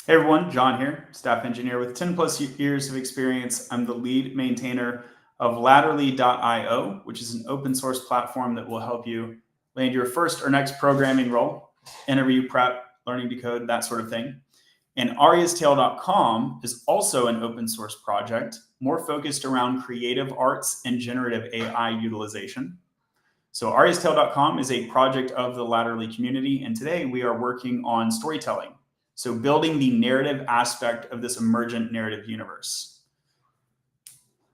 Hey everyone, John here, staff engineer with 10 plus years of experience. I'm the lead maintainer of Latterly.io, which is an open source platform that will help you land your first or next programming role, interview prep, learning to code, that sort of thing. And ariastale.com is also an open source project, more focused around creative arts and generative AI utilization. So ariastale.com is a project of the Latterly community, and today we are working on storytelling. So building the narrative aspect of this emergent narrative universe.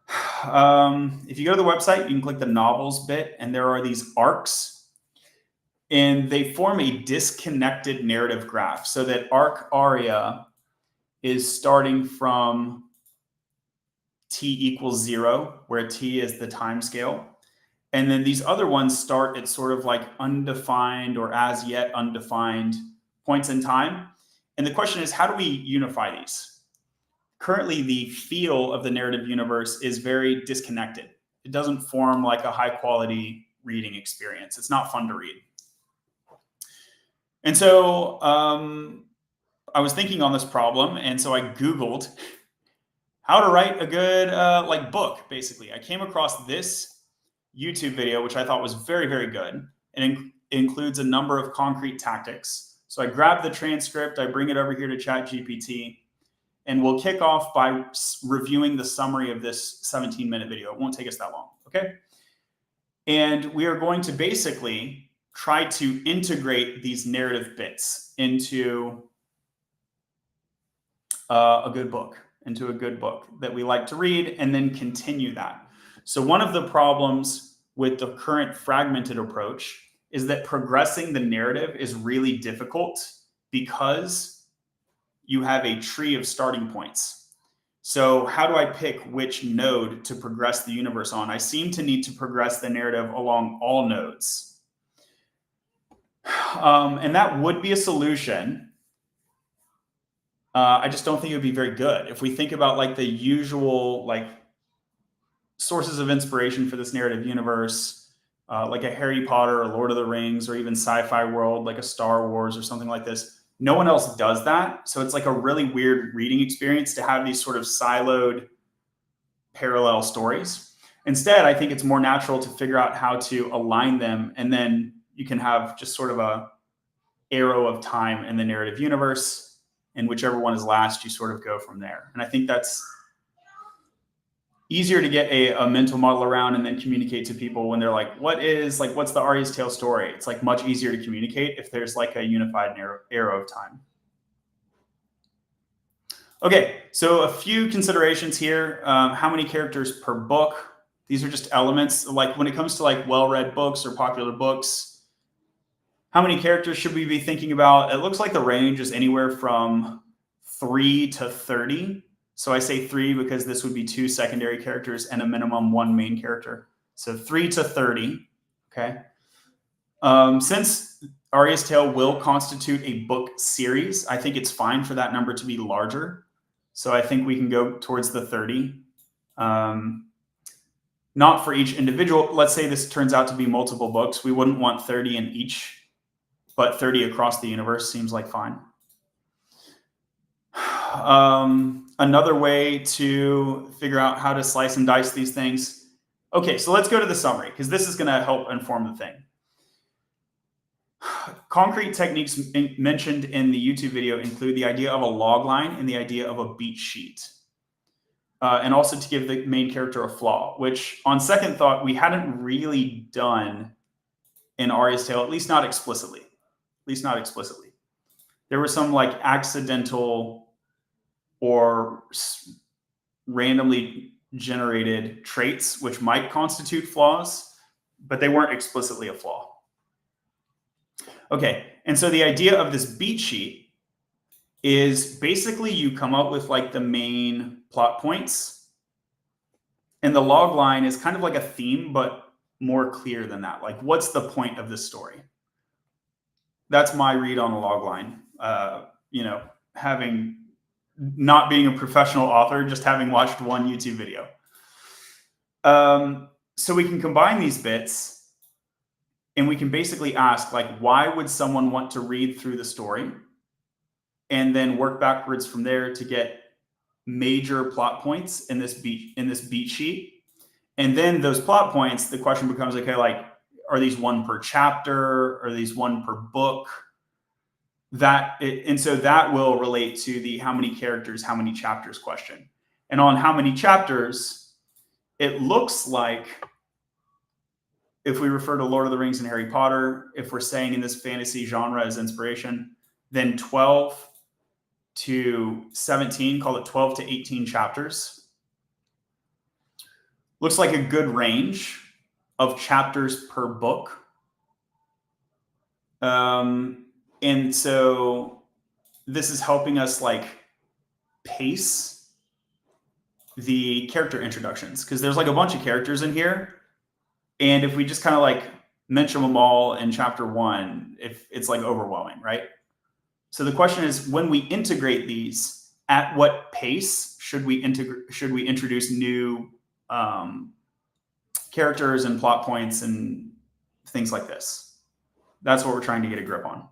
If you go to the website, you can click the novels bit, and there are these arcs, and they form a disconnected narrative graph. So that arc Aria is starting from t equals 0, where t is the time scale. And then these other ones start at sort of like undefined or as yet undefined points in time. And the question is, how do we unify these? Currently, the feel of the narrative universe is very disconnected. It doesn't form like a high quality reading experience. It's not fun to read. And so I was thinking on this problem, and so I Googled how to write a good like book, basically. I came across this YouTube video, which I thought was very, very good. And it includes a number of concrete tactics. So I grab the transcript, I bring it over here to ChatGPT, and we'll kick off by reviewing the summary of this 17-minute video. It won't take us that long, okay? And we are going to basically try to integrate these narrative bits into a good book that we like to read, and then continue that. So one of the problems with the current fragmented approach is that progressing the narrative is really difficult because you have a tree of starting points. So how do I pick which node to progress the universe on? I seem to need to progress the narrative along all nodes. And that would be a solution. I just don't think it would be very good. If we think about like the usual like sources of inspiration for this narrative universe, like a Harry Potter or Lord of the Rings, or even sci-fi world like a Star Wars or something like this, no one else does that. So it's like a really weird reading experience to have these sort of siloed parallel stories. Instead, I think it's more natural to figure out how to align them, and then you can have just sort of a arrow of time in the narrative universe, and whichever one is last, you sort of go from there. And I think that's easier to get a mental model around and then communicate to people when they're like, what's the Aria's Tale story? It's like much easier to communicate if there's like a unified arrow of time. Okay, so a few considerations here. How many characters per book? These are just elements. Like when it comes to like well-read books or popular books, how many characters should we be thinking about? It looks like the range is anywhere from 3 to 30. So I say 3 because this would be 2 secondary characters and a minimum 1 main character. So 3 to 30, okay? Since Aria's Tale will constitute a book series, I think it's fine for that number to be larger. So I think we can go towards the 30. Not for each individual. Let's say this turns out to be multiple books. We wouldn't want 30 in each, but 30 across the universe seems like fine. Another way to figure out how to slice and dice these things. Okay, so let's go to the summary, because this is going to help inform the thing. Concrete techniques mentioned in the YouTube video include the idea of a log line and the idea of a beat sheet. And also to give the main character a flaw, which on second thought, we hadn't really done in Aria's Tale, at least not explicitly. There were some like accidental or randomly generated traits which might constitute flaws, but they weren't explicitly a flaw. Okay, and so the idea of this beat sheet is basically you come up with like the main plot points, and the log line is kind of like a theme, but more clear than that. Like, what's the point of this story? That's my read on a log line. Having not being a professional author, just having watched one YouTube video. So we can combine these bits, and we can basically ask, like, why would someone want to read through the story? and then work backwards from there to get major plot points in this beat sheet. And then those plot points, the question becomes, okay, like, are these one per chapter? Are these one per book? And so that will relate to the how many characters, how many chapters question. And on how many chapters, it looks like, if we refer to Lord of the Rings and Harry Potter, if we're saying in this fantasy genre as inspiration, then 12 to 17, call it 12 to 18 chapters. Looks like a good range of chapters per book. And so this is helping us like pace the character introductions, because there's like a bunch of characters in here. And if we just kind of like mention them all in chapter 1, if it's like overwhelming, right? So the question is, when we integrate these, at what pace should we introduce new characters and plot points and things like this? That's what we're trying to get a grip on.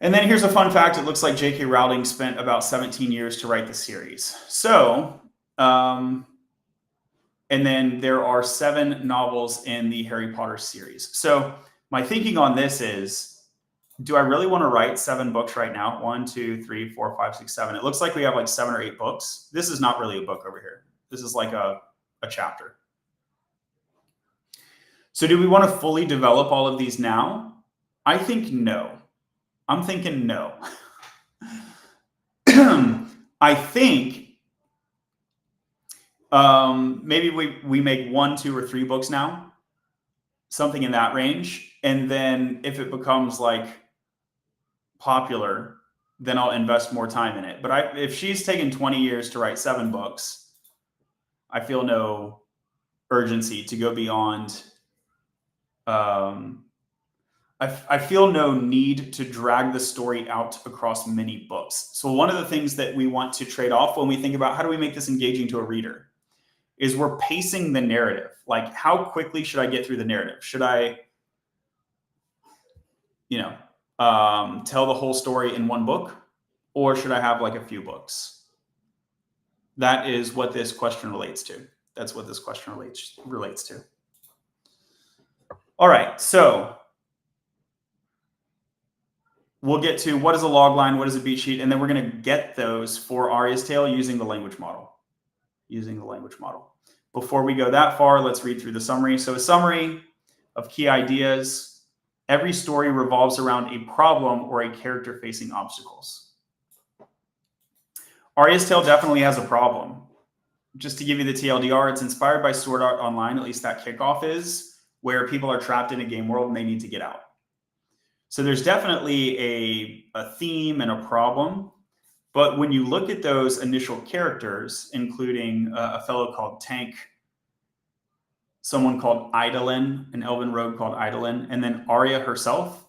And then here's a fun fact. It looks like J.K. Rowling spent about 17 years to write the series. So, and then there are 7 novels in the Harry Potter series. So my thinking on this is, do I really want to write 7 books right now? 1, 2, 3, 4, 5, 6, 7. It looks like we have like 7 or 8 books. This is not really a book over here. This is like a chapter. So do we want to fully develop all of these now? I think no. I'm thinking no. I think maybe we make 1, 2, or 3 books now, something in that range. And then if it becomes like popular, then I'll invest more time in it. But if she's taken 20 years to write 7 books, I feel no urgency to go beyond. I feel no need to drag the story out across many books. So one of the things that we want to trade off when we think about how do we make this engaging to a reader is we're pacing the narrative. Like, how quickly should I get through the narrative? Should I, tell the whole story in 1 book, or should I have like a few books? That is what this question relates to. That's what this question relates to. All right, so we'll get to what is a log line, what is a beat sheet, and then we're going to get those for Aria's Tale using the language model. Before we go that far, let's read through the summary. So a summary of key ideas. Every story revolves around a problem or a character facing obstacles. Aria's Tale definitely has a problem. Just to give you the TLDR, it's inspired by Sword Art Online, at least that kickoff is, where people are trapped in a game world and they need to get out. So there's definitely a theme and a problem. But when you look at those initial characters, including a fellow called Tank, someone called Idolin, an elven rogue called Idolin, and then Aria herself,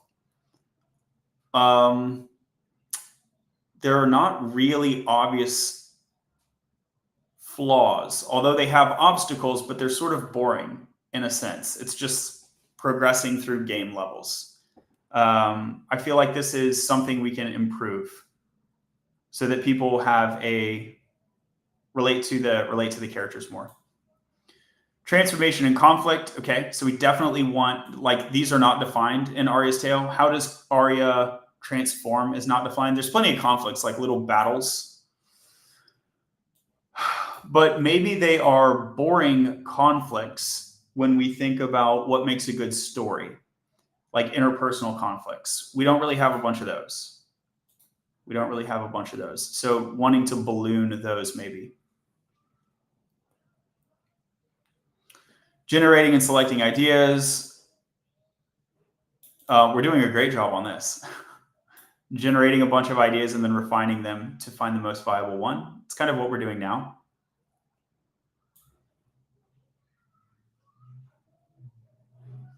there are not really obvious flaws, although they have obstacles, but they're sort of boring in a sense. It's just progressing through game levels. I feel like this is something we can improve so that people have relate to the characters more. Transformation and conflict. Okay, so we definitely want, like, these are not defined in Aria's Tale. How does Aria transform is not defined. There's plenty of conflicts, like little battles. But maybe they are boring conflicts when we think about what makes a good story, like interpersonal conflicts. We don't really have a bunch of those. So wanting to balloon those maybe. Generating and selecting ideas. We're doing a great job on this. Generating a bunch of ideas and then refining them to find the most viable one. It's kind of what we're doing now.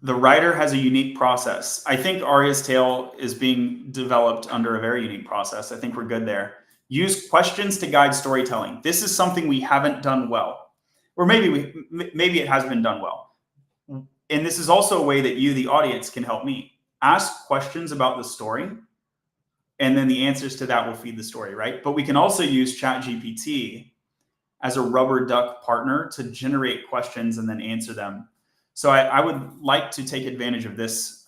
The writer has a unique process. I think Aria's Tale is being developed under a very unique process. I think we're good there. Use questions to guide storytelling. This is something we haven't done well, or maybe it has been done well. And this is also a way that you, the audience, can help me. Ask questions about the story and then the answers to that will feed the story, right? But we can also use ChatGPT as a rubber duck partner to generate questions and then answer them. So I would like to take advantage of this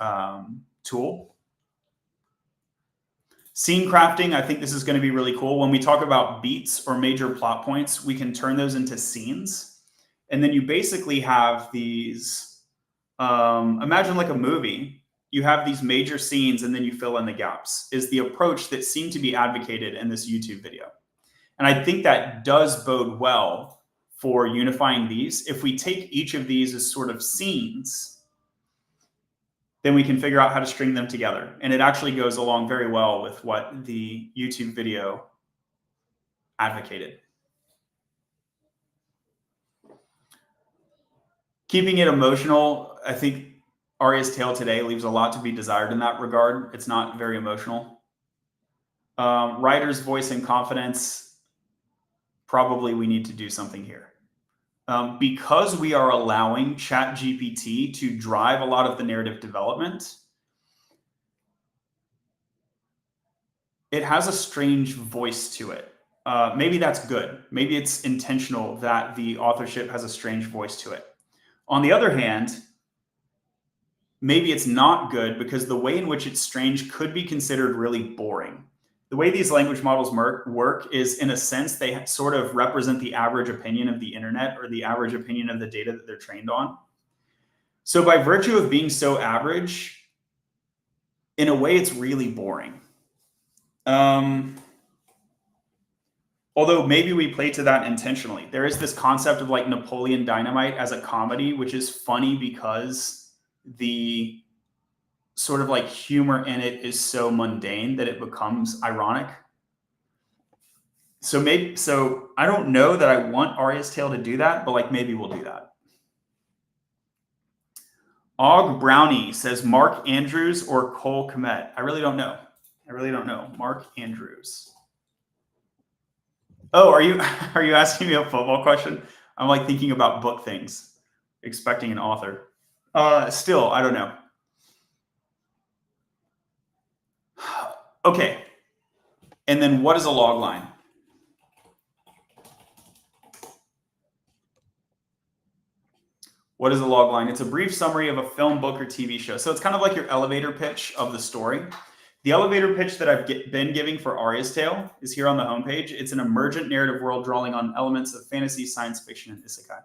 tool. Scene crafting, I think this is going to be really cool. When we talk about beats or major plot points, we can turn those into scenes. And then you basically have these, imagine like a movie. You have these major scenes and then you fill in the gaps, is the approach that seemed to be advocated in this YouTube video. And I think that does bode well for unifying these. If we take each of these as sort of scenes, then we can figure out how to string them together. And it actually goes along very well with what the YouTube video advocated. Keeping it emotional, I think Aria's tale today leaves a lot to be desired in that regard. It's not very emotional. Writer's voice and confidence, probably we need to do something here. Because we are allowing ChatGPT to drive a lot of the narrative development, it has a strange voice to it. Maybe that's good. Maybe it's intentional that the authorship has a strange voice to it. On the other hand, maybe it's not good because the way in which it's strange could be considered really boring. The way these language models work is, in a sense, they sort of represent the average opinion of the internet or the average opinion of the data that they're trained on. So by virtue of being so average, in a way, it's really boring. Although maybe we play to that intentionally. There is this concept of like Napoleon Dynamite as a comedy, which is funny because the sort of like humor in it is so mundane that it becomes ironic. So I don't know that I want Aria's tale to do that, but like maybe we'll do that. Og Brownie says Mark Andrews or Cole Kmet. I really don't know. Mark Andrews. Oh, are you asking me a football question? I'm like thinking about book things, expecting an author. Still, I don't know. Okay. And then what is a log line? What is a log line? It's a brief summary of a film, book, or TV show. So it's kind of like your elevator pitch of the story. The elevator pitch that I've been giving for Aria's Tale is here on the homepage. It's an emergent narrative world drawing on elements of fantasy, science fiction, and isekai.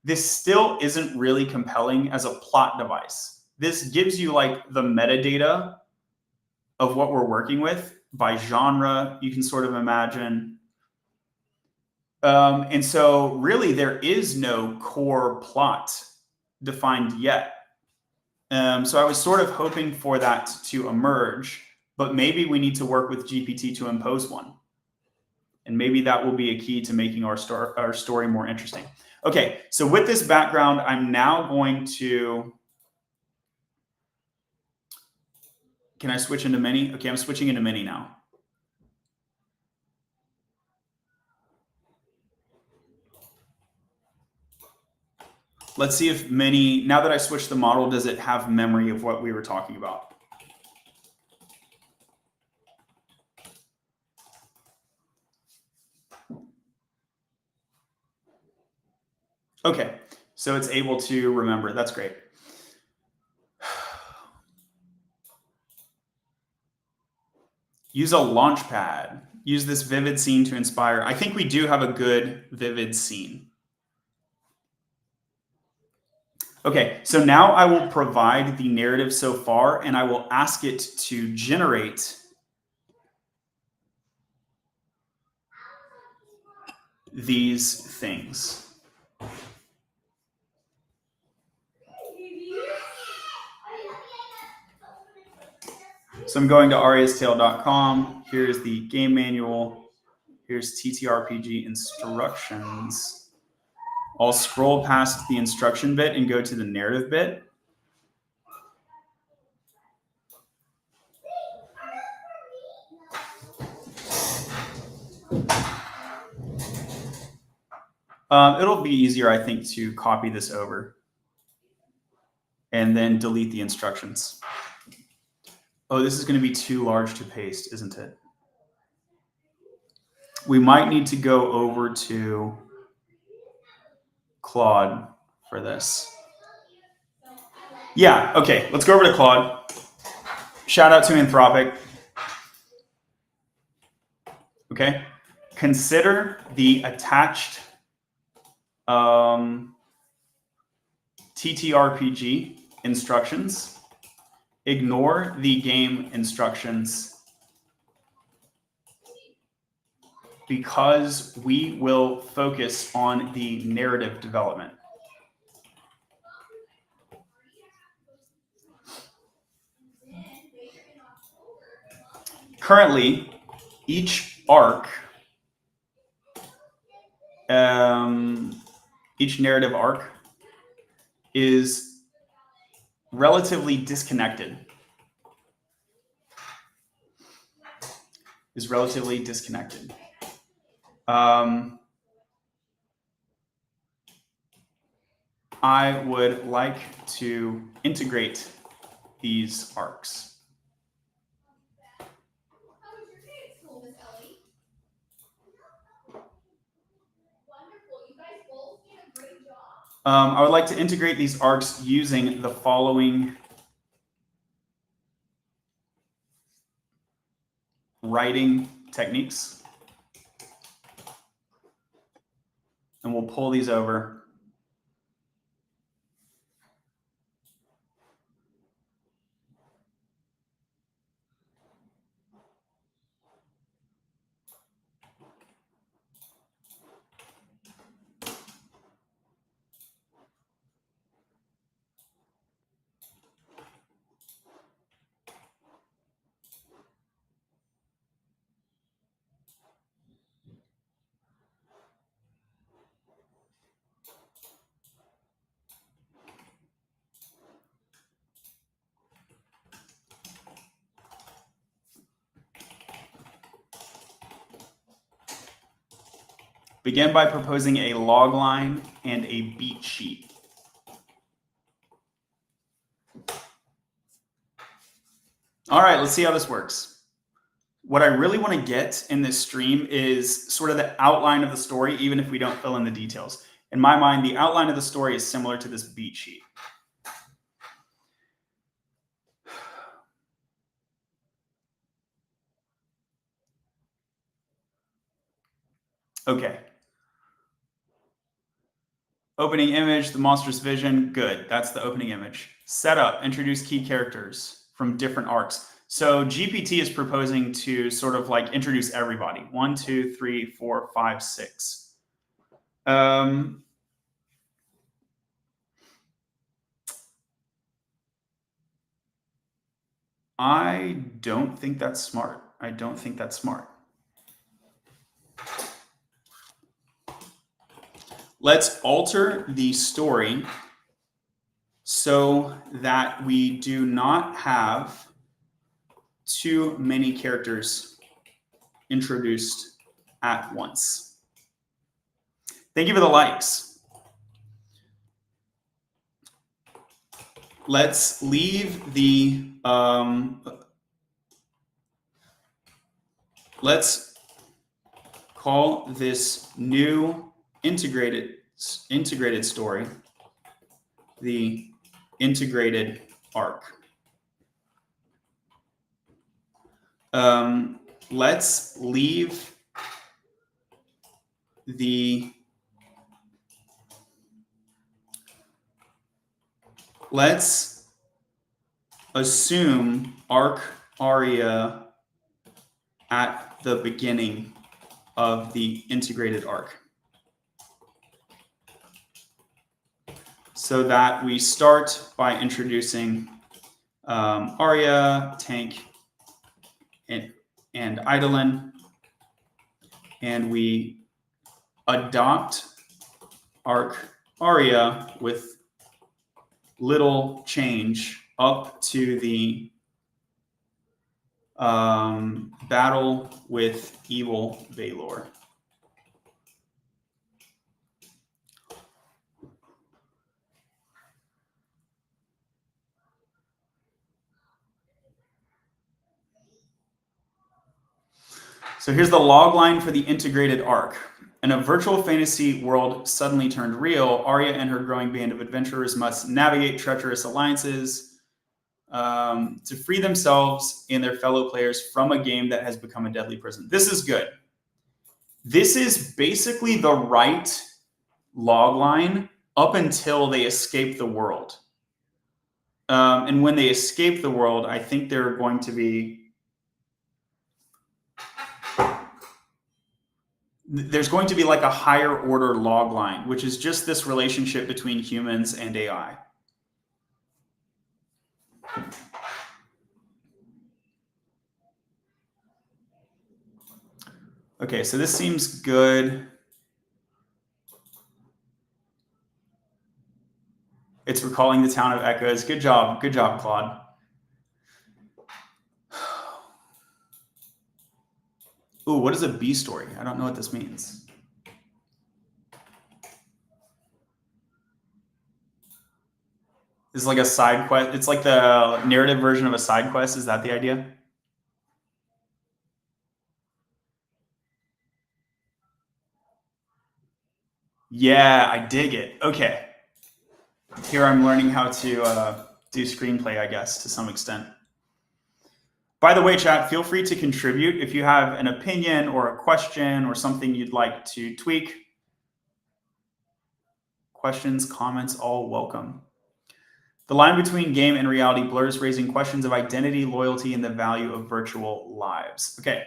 This still isn't really compelling as a plot device. This gives you like the metadata of what we're working with by genre, you can sort of imagine. And so really there is no core plot defined yet. So I was sort of hoping for that to emerge, but maybe we need to work with GPT to impose one. And maybe that will be a key to making our story more interesting. Okay, so with this background, I'm now going to, can I switch into Mini? Okay, I'm switching into Mini now. Let's see if Mini, now that I switched the model, does it have memory of what we were talking about? Okay, so it's able to remember. That's great. Use a launch pad. Use this vivid scene to inspire. I think we do have a good vivid scene. Okay, so now I will provide the narrative so far, and I will ask it to generate these things. So I'm going to ariastale.com. Here's the game manual. Here's TTRPG instructions. I'll scroll past the instruction bit and go to the narrative bit. It'll be easier, I think, to copy this over and then delete the instructions. Oh, this is going to be too large to paste, isn't it? We might need to go over to Claude for this. Yeah, okay, let's go over to Claude. Shout out to Anthropic. Okay, consider the attached TTRPG instructions. Ignore the game instructions because we will focus on the narrative development. Currently, each arc, each narrative arc is relatively disconnected. I would like to integrate these arcs. I would like to integrate these arcs using the following writing techniques. And we'll pull these over. Begin by proposing a log line and a beat sheet. All right, let's see how this works. What I really want to get in this stream is sort of the outline of the story, even if we don't fill in the details. In my mind, the outline of the story is similar to this beat sheet. Okay. Opening image, the monstrous vision, good. That's the opening image. Setup, introduce key characters from different arcs. So GPT is proposing to sort of like introduce everybody. 1, 2, 3, 4, 5, 6. I don't think that's smart. Let's alter the story so that we do not have too many characters introduced at once. Thank you for the likes. Let's leave the, let's call this new integrated story the integrated arc. Let's leave the, let's assume arc Aria at the beginning of the integrated arc, so that we start by introducing Aria, Tank, and Eidolon, and we adopt arc Aria with little change up to the battle with evil Valor. So here's the log line for the integrated arc. In a virtual fantasy world suddenly turned real, Aria and her growing band of adventurers must navigate treacherous alliances to free themselves and their fellow players from a game that has become a deadly prison. This is good. This is basically the right log line up until they escape the world. And when they escape the world, I think they're going to be... There's going to be like a higher order log line, which is just this relationship between humans and AI. Okay, so this seems good. It's recalling the town of Echoes. Good job, Claude. Ooh, what is a B story? I don't know what this means. This is like a side quest. It's like the narrative version of a side quest. Is that the idea? Yeah, I dig it. Okay. Here I'm learning how to do screenplay, I guess, to some extent. By the way, chat, feel free to contribute if you have an opinion or a question or something you'd like to tweak. Questions, comments, all welcome. The line between game and reality blurs, raising questions of identity, loyalty, and the value of virtual lives. Okay.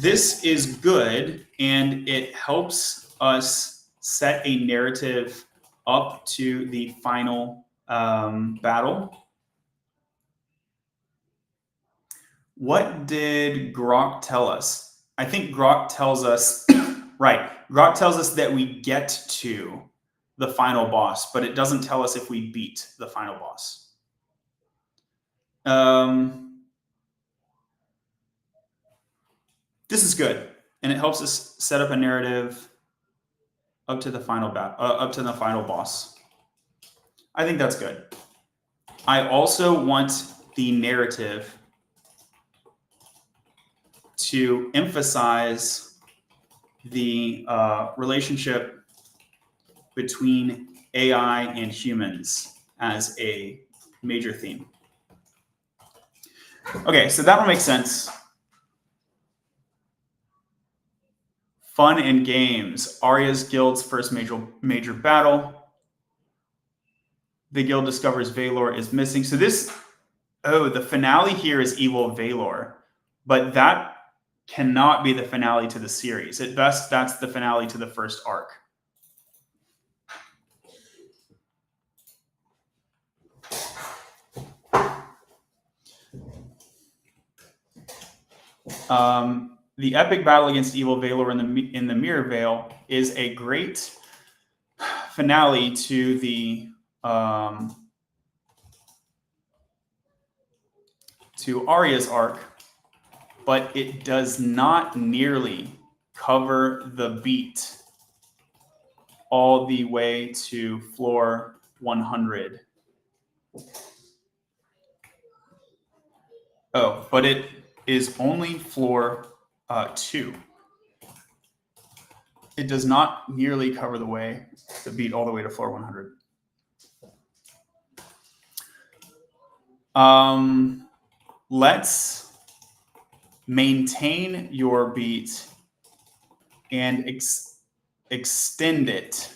This is good, and it helps us set a narrative up to the final battle. What did Grok tell us? I think Grok tells us, right, Grok tells us that we get to the final boss, but it doesn't tell us if we beat the final boss. This is good, and it helps us set up a narrative up to the final boss. I think that's good. I also want the narrative to emphasize the relationship between AI and humans as a major theme. Okay, so that one makes sense. Fun and games. Aria's guild's first major battle. The guild discovers Valor is missing. So this, the finale here is evil Valor, but that cannot be the finale to the series. At best, that's the finale to the first arc. The epic battle against evil Valor in the Mirror Veil is a great finale to the to Aria's arc, but it does not nearly cover the beat all the way to floor 100. Oh, but it is only floor 2. It does not nearly cover the beat all the way to floor 100. Let's maintain your beat and extend it.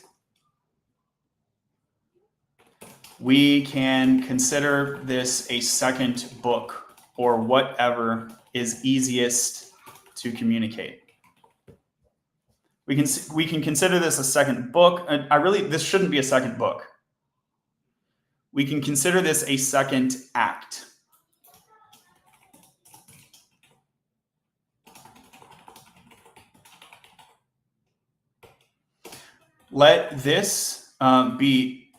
We can consider this a second book or whatever is easiest to communicate. We can consider this a second book. This shouldn't be a second book. We can consider this a second act. Let this beat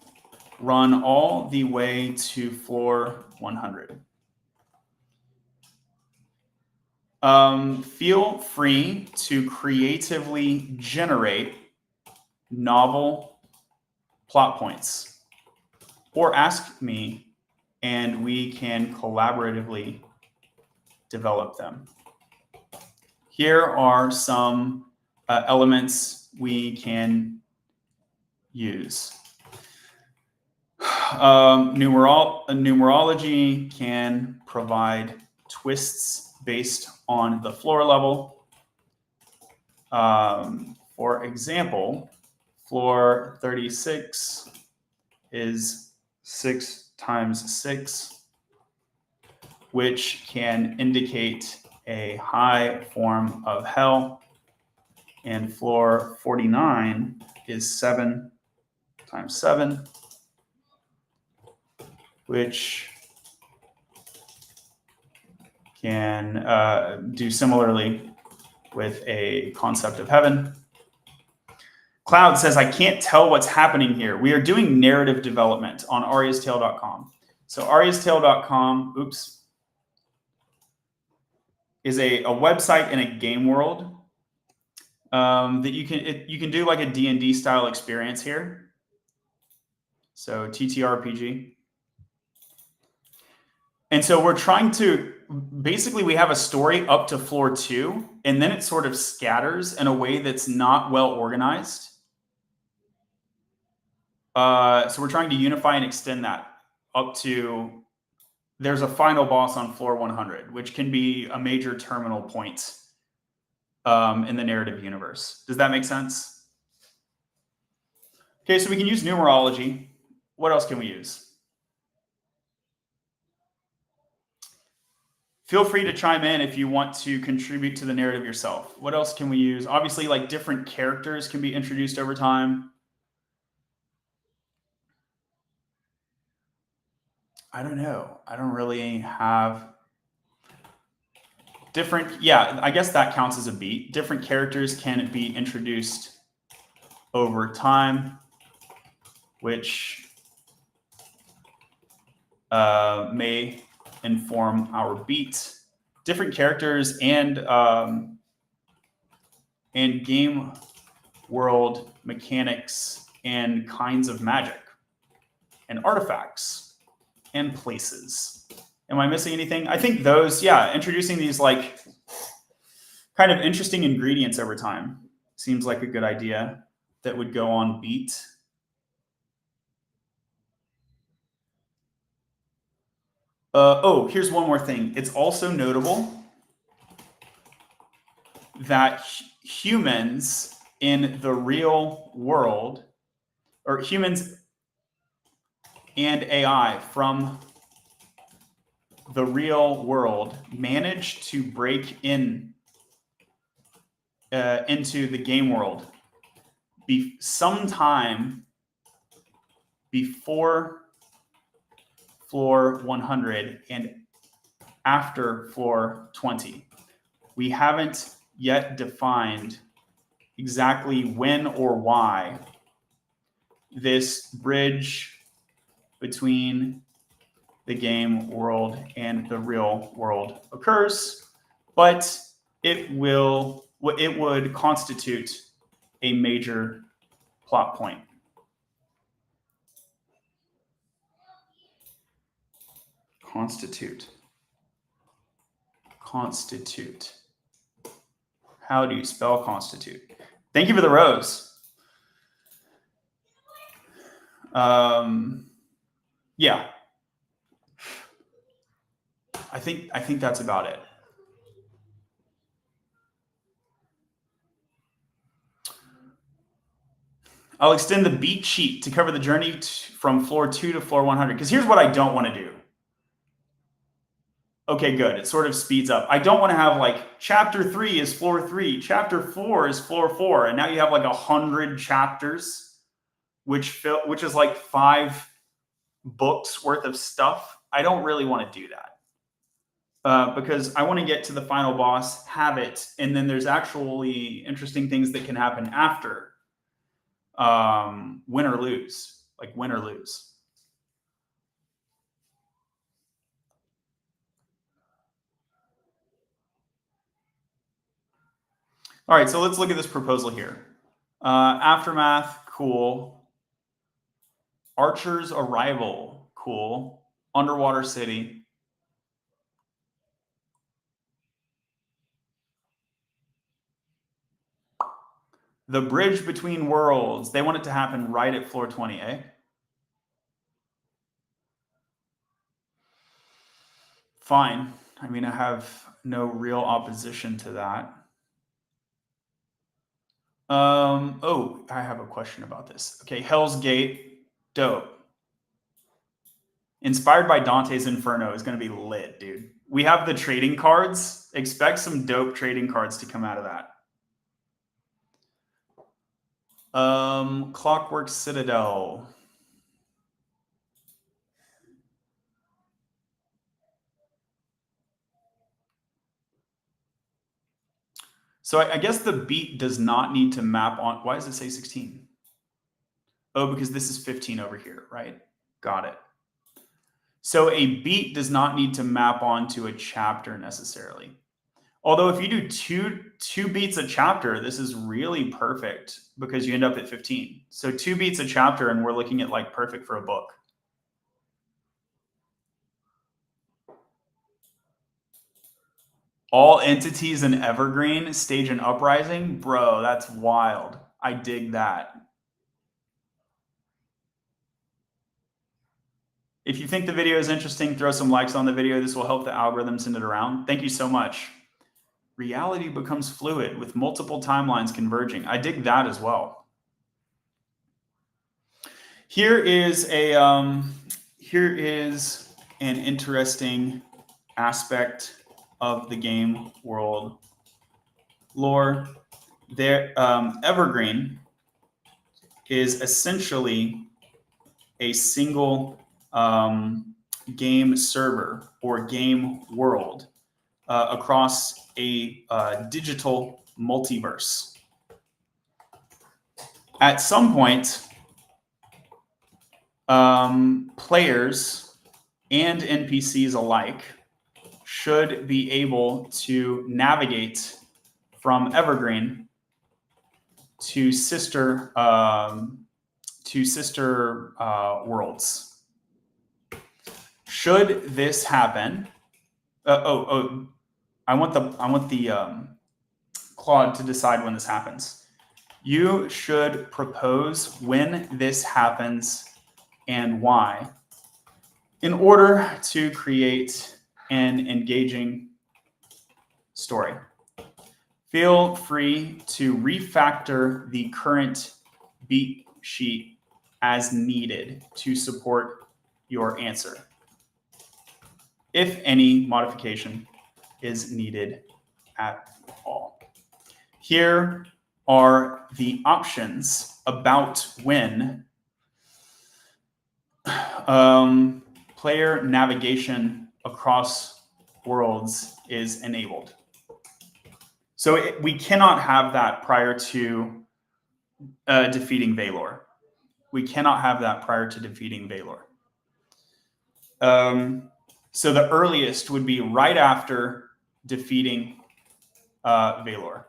run all the way to floor 100. Feel free to creatively generate novel plot points or ask me and we can collaboratively develop them. here are some elements we can use. Numerology can provide twists based on the floor level. For example, floor 36 is 6 times 6, which can indicate a high form of hell. And floor 49 is 7 times 7, which can do similarly with a concept of heaven. Cloud says, I can't tell what's happening here. We are doing narrative development on ariastale.com. So ariastale.com, oops, is a website in a game world that you can do like a D&D style experience here. So TTRPG. And so we're trying to, basically we have a story up to floor 2, and then it sort of scatters in a way that's not well organized. So we're trying to unify and extend that up to, there's a final boss on floor 100, which can be a major terminal point in the narrative universe. Does that make sense? Okay, so we can use numerology. What else can we use? Feel free to chime in if you want to contribute to the narrative yourself. What else can we use? Obviously, like different characters can be introduced over time. I don't know. I don't really have different, yeah, I guess that counts as a beat. Different characters can be introduced over time, which may inform our beat. Different characters and game world mechanics and kinds of magic and artifacts and places. Am I missing anything? I think those, yeah, introducing these like kind of interesting ingredients over time seems like a good idea that would go on beat. Oh, here's one more thing. It's also notable that humans in the real world, or humans and AI from the real world, manage to break in into the game world sometime before floor 100 and after floor 20. We haven't yet defined exactly when or why this bridge between the game world and the real world occurs, but it would constitute a major plot point. Constitute. How do you spell constitute? Thank you for the rose. Yeah. I think that's about it. I'll extend the beat sheet to cover the journey from floor 2 to floor 100. Because here's what I don't want to do. Okay, good. It sort of speeds up. I don't want to have like chapter 3 is floor 3, chapter 4 is floor 4, and now you have like 100 chapters, which is like 5 books worth of stuff. I don't really want to do that because I want to get to the final boss, have it, and then there's actually interesting things that can happen after. Win or lose, like win or lose. All right, so let's look at this proposal here. Aftermath, cool. Archer's Arrival, cool. Underwater City. The bridge between worlds. They want it to happen right at floor 20, eh? Fine. I mean, I have no real opposition to that. Oh, I have a question about this. Okay, Hell's Gate, dope. Inspired by Dante's Inferno is going to be lit, dude. We have the trading cards. Expect some dope trading cards to come out of that. Clockwork Citadel. So I guess the beat does not need to map on. Why does it say 16? Oh, because this is 15 over here, right? Got it. So a beat does not need to map onto a chapter necessarily. Although if you do two beats a chapter, this is really perfect because you end up at 15. So 2 beats a chapter, and we're looking at like perfect for a book. All entities in Evergreen stage an uprising? Bro, that's wild. I dig that. If you think the video is interesting, throw some likes on the video. This will help the algorithm send it around. Thank you so much. Reality becomes fluid with multiple timelines converging. I dig that as well. Here is an interesting aspect of the game world lore. There, Evergreen is essentially a single game server or game world across a digital multiverse. At some point, players and NPCs alike should be able to navigate from Evergreen to sister worlds. Should this happen? I want the Claude to decide when this happens. You should propose when this happens and why, in order to create an engaging story. Feel free to refactor the current beat sheet as needed to support your answer, if any modification is needed at all. Here are the options about when player navigation across worlds is enabled. So we cannot have that prior to defeating Valor. We cannot have that prior to defeating Valor. So the earliest would be right after defeating Valor.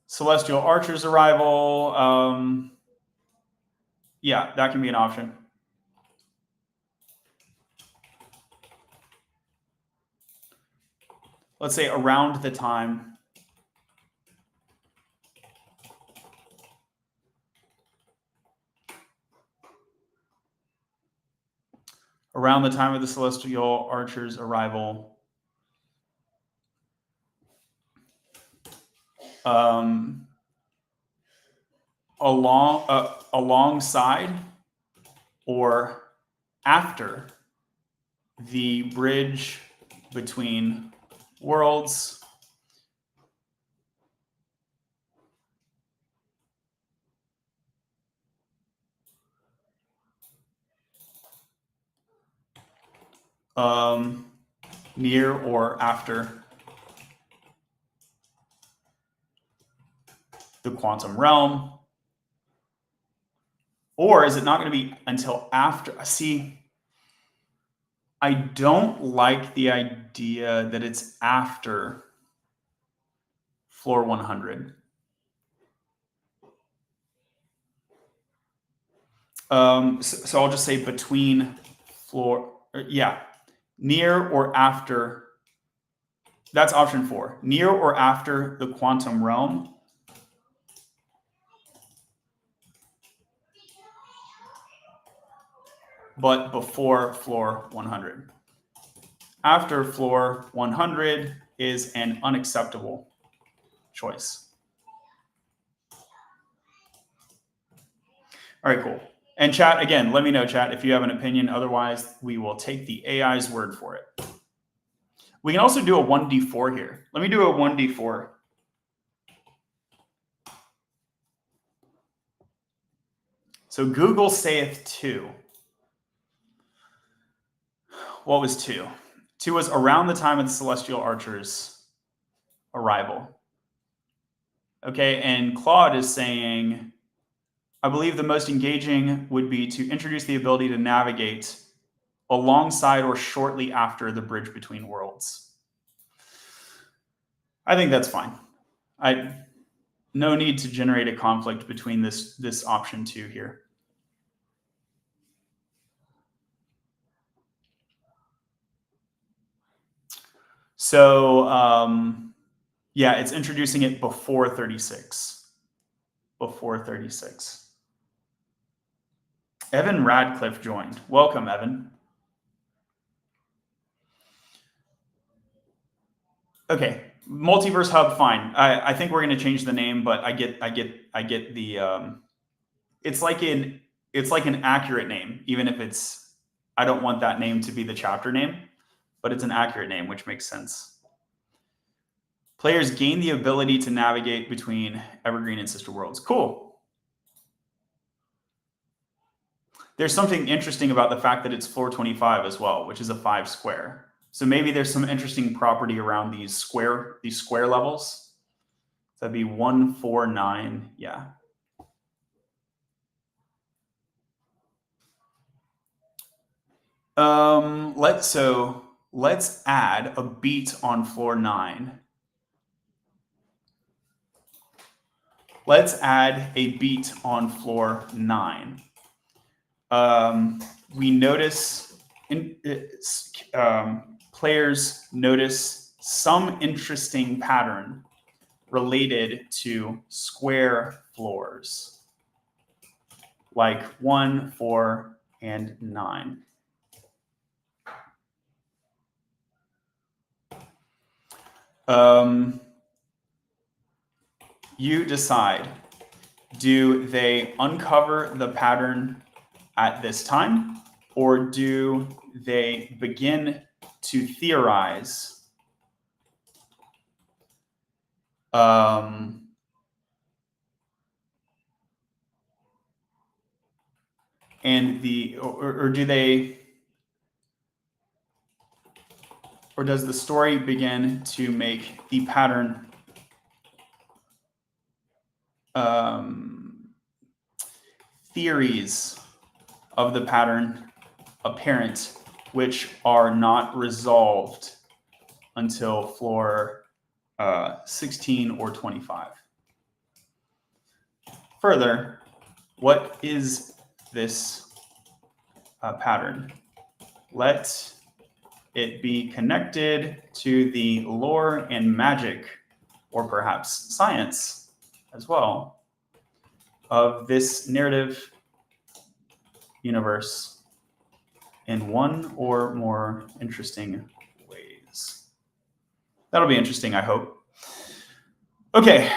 Celestial Archer's arrival. Yeah, that can be an option. Let's say around the time of the Celestial Archer's arrival. Alongside or after the bridge between worlds. Near or after the quantum realm. Or is it not going to be until after? See, I don't like the idea that it's after floor 100. So I'll just say between floor, near or after That's option 4. Near or after the quantum realm. But before floor 100. After floor 100 is an unacceptable choice. All right, cool. And chat, again, let me know, chat, if you have an opinion. Otherwise, we will take the AI's word for it. We can also do a 1d4 here. Let me do a 1d4. So Google saith 2. What was 2? 2 was around the time of the celestial archer's arrival. Okay, and Claude is saying, I believe the most engaging would be to introduce the ability to navigate alongside or shortly after the bridge between worlds. I think that's fine. No need to generate a conflict between this option 2 here. So yeah, it's introducing it before 36. Before 36. Evan Radcliffe joined. Welcome, Evan. Okay, Multiverse Hub, fine. I think we're going to change the name, but I get the. It's like an accurate name, even if it's. I don't want that name to be the chapter name, but it's an accurate name, which makes sense. Players gain the ability to navigate between Evergreen and Sister Worlds. Cool. There's something interesting about the fact that it's floor 25 as well, which is a 5 square. So maybe there's some interesting property around these square levels. So that'd be 1, 4, 9. Yeah. Let's add a beat on floor 9. Let's add a beat on floor 9. We notice players notice some interesting pattern related to square floors, like 1, 4, and 9. You decide. Do they uncover the pattern at this time, or do they begin to theorize and or do they, or does the story begin to make the pattern theories of the pattern apparent, which are not resolved until floor 16 or 25. Further, what is this pattern? Let it be connected to the lore and magic, or perhaps science as well, of this narrative universe in one or more interesting ways. That'll be interesting, I hope. Okay.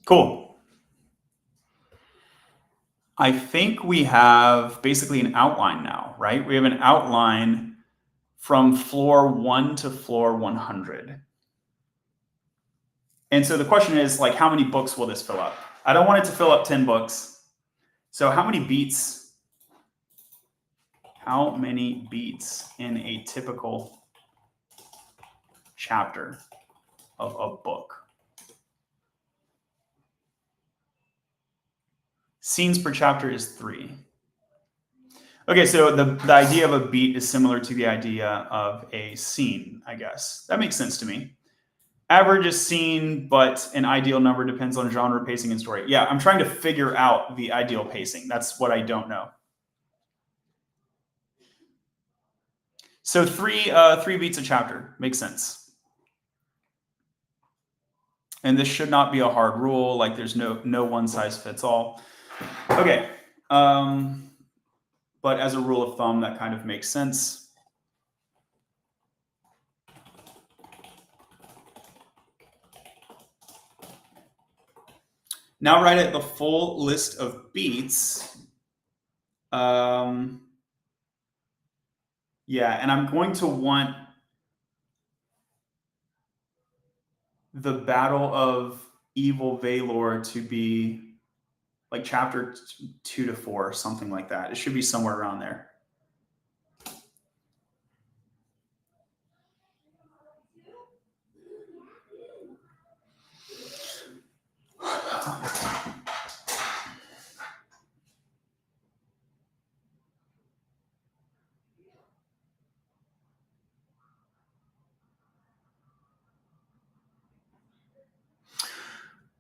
Cool. I think we have basically an outline now, right? We have an outline from floor 1 to floor 100. And so the question is, like, how many books will this fill up? I don't want it to fill up 10 books. So how many beats? How many beats in a typical chapter of a book? Scenes per chapter is 3. Okay, so the idea of a beat is similar to the idea of a scene, I guess. That makes sense to me. Average is scene, but an ideal number depends on genre, pacing, and story. Yeah, I'm trying to figure out the ideal pacing. That's what I don't know. So three beats a chapter. Makes sense. And this should not be a hard rule. Like there's no one size fits all. Okay. But as a rule of thumb, that kind of makes sense. Now write out the full list of beats. Yeah, and I'm going to want the Battle of Evil Valor to be like chapter 2 to 4, something like that. It should be somewhere around there.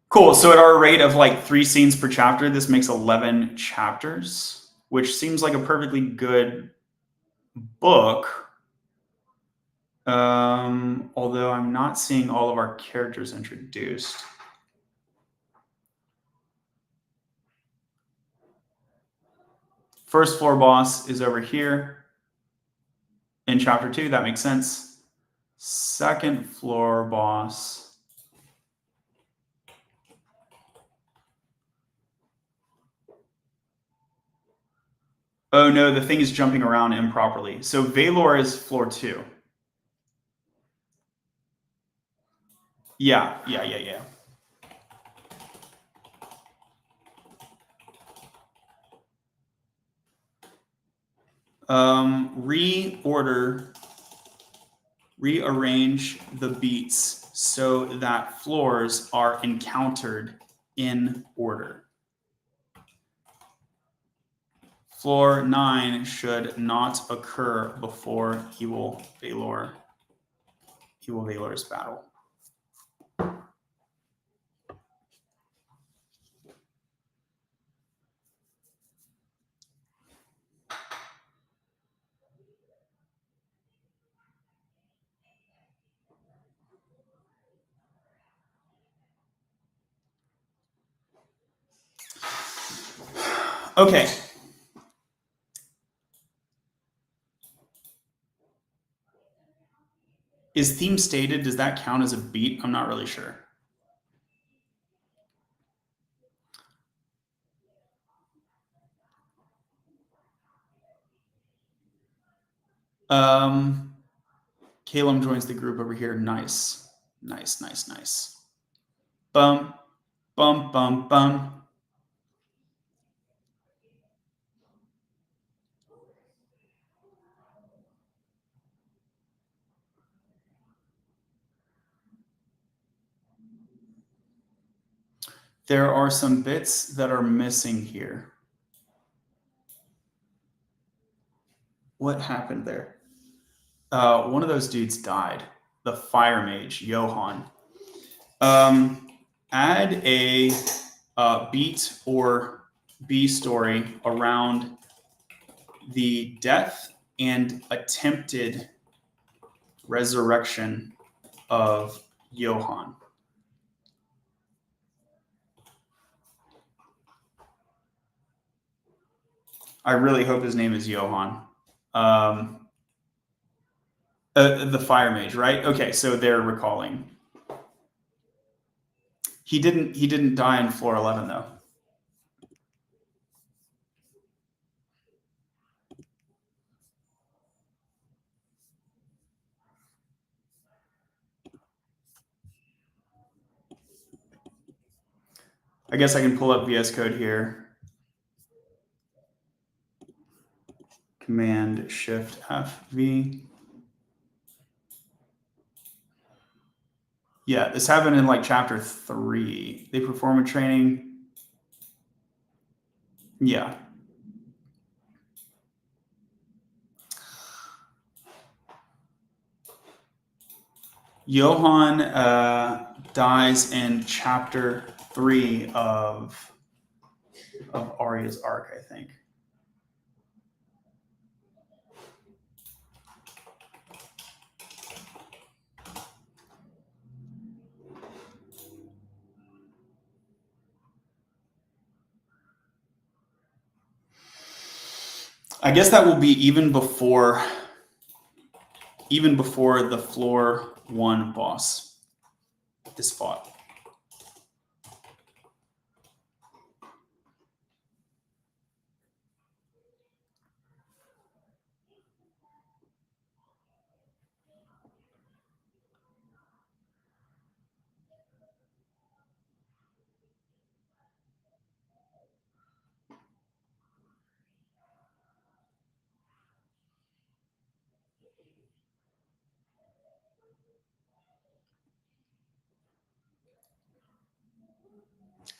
Cool. So at our rate of like 3 scenes per chapter, this makes 11 chapters, which seems like a perfectly good book. Although I'm not seeing all of our characters introduced. First floor boss is over here in chapter 2. That makes sense. Second floor boss. Oh no, the thing is jumping around improperly. So Valor is floor 2. Yeah. Rearrange the beats so that floors are encountered in order. Floor 9 should not occur before Evil Valor's battle. Okay. Is theme stated? Does that count as a beat? I'm not really sure. Caleb joins the group over here. Nice. Bum, bum, bum, bum. There are some bits that are missing here. What happened there? One of those dudes died. The fire mage, Johann. Add a beat or B story around the death and attempted resurrection of Johann. I really hope his name is Johann. The fire mage, right? Okay, so they're recalling. He didn't die in floor 11 though. I guess I can pull up VS Code here. Command Shift F V. Yeah, this happened in like chapter 3. They perform a training. Yeah. Johann dies in chapter 3 of Aria's arc, I think. I guess that will be even before the floor 1 boss is fought.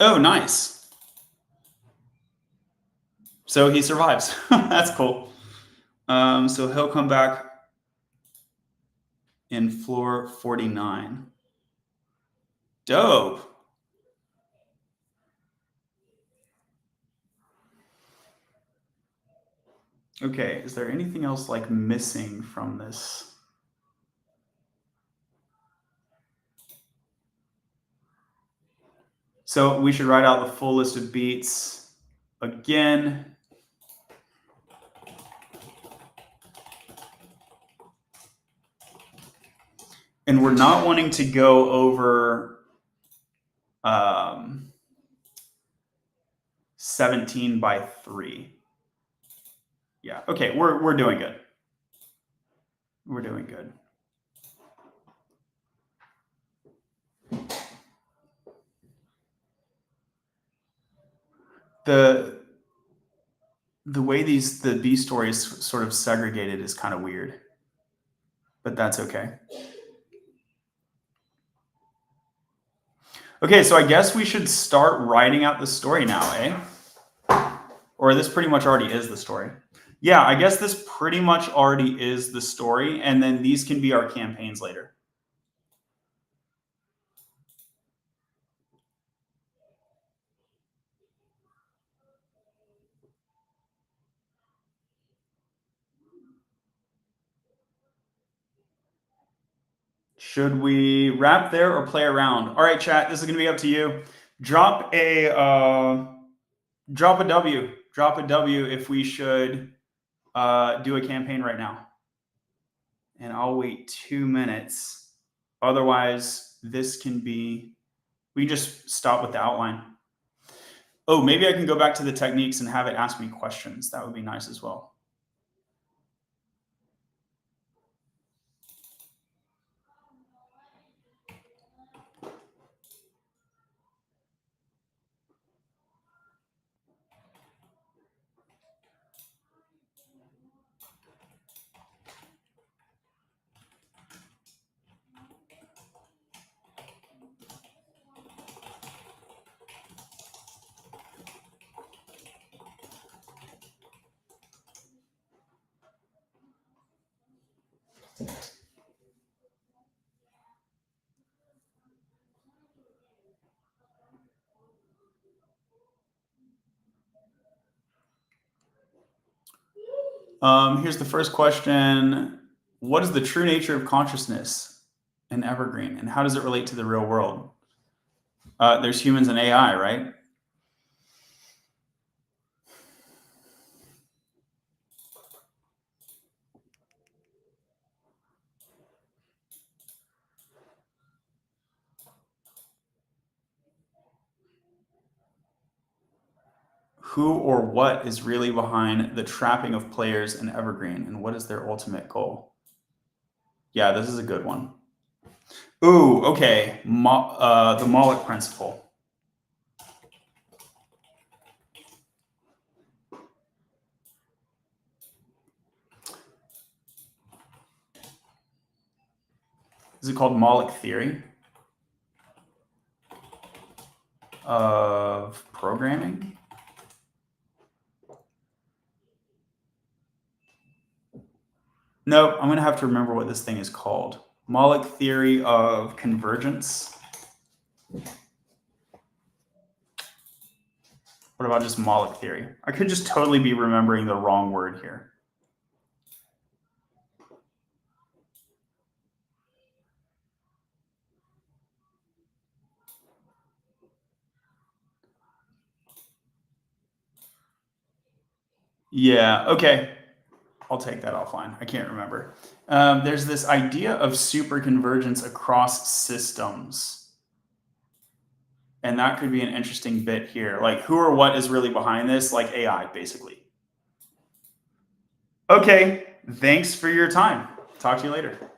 Oh, nice. So he survives. That's cool. So he'll come back in floor 49. Dope. Okay, is there anything else like missing from this? So we should write out the full list of beats again. And we're not wanting to go over 17 by 3. Yeah, okay, we're doing good. We're doing good. The way the B stories sort of segregated is kind of weird, but that's okay. Okay, so I guess we should start writing out the story now, eh? Or this pretty much already is the story. Yeah, I guess this pretty much already is the story, and then these can be our campaigns later. Should we wrap there or play around? All right, chat, this is going to be up to you. Drop a W. Drop a W if we should do a campaign right now. And I'll wait 2 minutes. Otherwise, this can be, we just stop with the outline. Oh, maybe I can go back to the techniques and have it ask me questions. That would be nice as well. Here's the first question. What is the true nature of consciousness in Evergreen, and how does it relate to the real world? There's humans and AI, right? Who or what is really behind the trapping of players in Evergreen, and what is their ultimate goal? Yeah, this is a good one. Ooh, okay. The Moloch principle. Is it called Moloch theory of programming? No, I'm going to have to remember what this thing is called. Moloch theory of convergence. What about just Moloch theory? I could just totally be remembering the wrong word here. Yeah, okay. I'll take that offline. I can't remember. There's this idea of superconvergence across systems. And that could be an interesting bit here. Like, who or what is really behind this? Like AI, basically. Okay. Thanks for your time. Talk to you later.